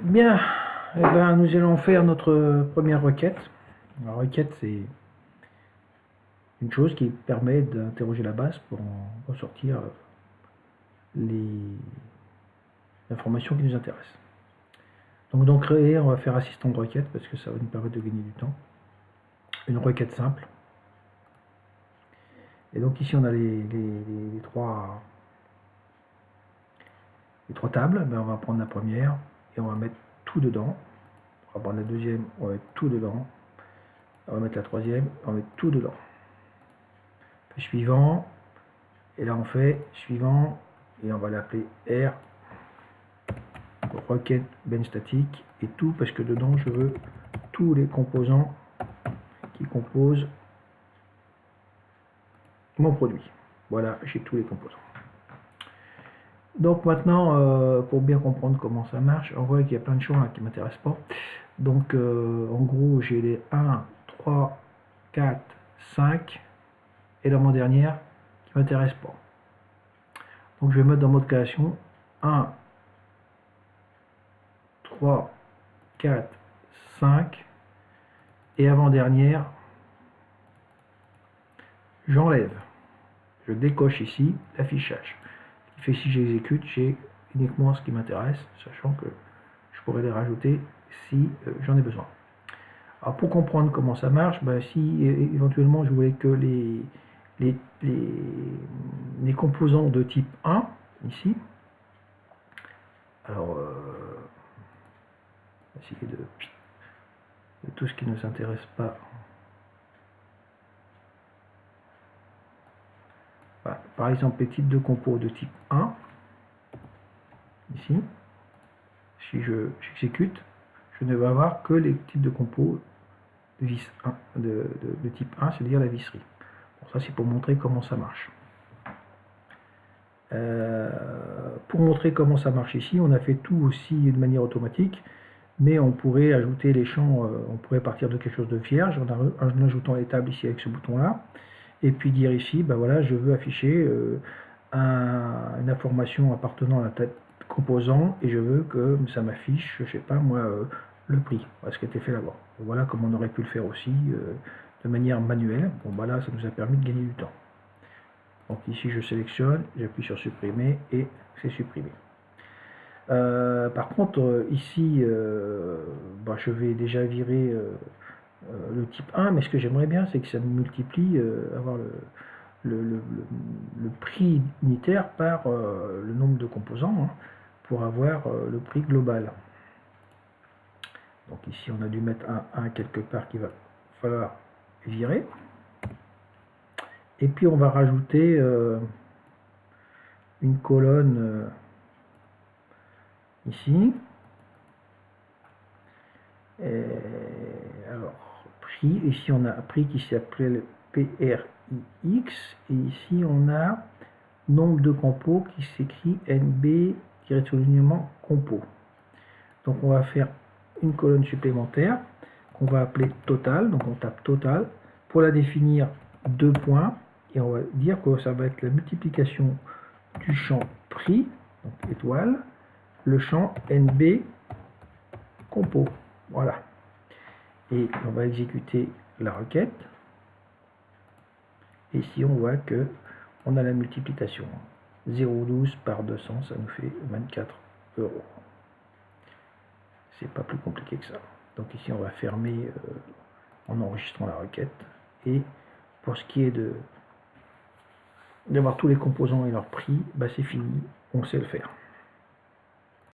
Bien, eh ben, nous allons faire notre première requête. La requête, c'est une chose qui permet d'interroger la base pour en ressortir les informations qui nous intéressent. Donc dans créer, on va faire assistant de requête parce que ça va nous permettre de gagner du temps. Une requête simple. Et donc ici on a les trois tables. Ben, on va prendre la première et on va mettre tout dedans. On va prendre la deuxième, on va mettre tout dedans. On va mettre la troisième, on va mettre tout dedans. Puis suivant, et là on fait suivant, et on va l'appeler R, requête ben statique, et tout, parce que dedans je veux tous les composants qui composent mon produit. Voilà, j'ai tous les composants. Donc maintenant, pour bien comprendre comment ça marche, on voit qu'il y a plein de champs là qui ne m'intéressent pas. Donc en gros, j'ai les 1, 3, 4, 5, et l'avant-dernière qui ne m'intéresse pas. Donc je vais mettre dans mode création 1, 3, 4, 5, et avant-dernière, j'enlève. Je décoche ici l'affichage. Ce qui fait que si j'exécute, j'ai uniquement ce qui m'intéresse, sachant que je pourrais les rajouter si j'en ai besoin. Alors pour comprendre comment ça marche, ben, si éventuellement je voulais que les composants de type 1, ici, alors on va essayer de tout ce qui ne nous intéresse pas. Voilà. Par exemple, les types de compos de type 1, ici, si j'exécute, je ne vais avoir que les types de compos de, vis 1, de type 1, c'est-à-dire la visserie. Bon, ça c'est pour montrer comment ça marche. Pour montrer comment ça marche ici, on a fait tout aussi de manière automatique, mais on pourrait ajouter les champs, on pourrait partir de quelque chose de vierge en ajoutant les tables ici avec ce bouton-là, et puis dire ici, ben voilà, je veux afficher une information appartenant à la table composant, et je veux que ça m'affiche, je sais pas moi, le prix, ce qui a été fait là-bas. Voilà comme on aurait pu le faire aussi de manière manuelle. Bon, ben là, ça nous a permis de gagner du temps. Donc ici, je sélectionne, j'appuie sur supprimer et c'est supprimé. Par contre, ici, ben, je vais déjà virer le type 1, mais ce que j'aimerais bien, c'est que ça multiplie, avoir le prix unitaire par le nombre de composants, hein, pour avoir le prix global. Donc ici, on a dû mettre un 1 quelque part qu'il va falloir virer. Et puis on va rajouter une colonne ici. Et alors, prix, ici on a un prix qui s'appelle PRIX, et ici on a nombre de compos qui s'écrit NB-soulignement compo. Donc on va faire une colonne supplémentaire qu'on va appeler total, donc on tape total, pour la définir 2 points, et on va dire que ça va être la multiplication du champ prix, donc étoile, le champ NB compo. Voilà. Et on va exécuter la requête. Et ici, on voit que on a la multiplication. 0,12 par 200, ça nous fait 24 €. C'est pas plus compliqué que ça. Donc ici, on va fermer en enregistrant la requête. Et pour ce qui est d'avoir tous les composants et leur prix, bah c'est fini, on sait le faire.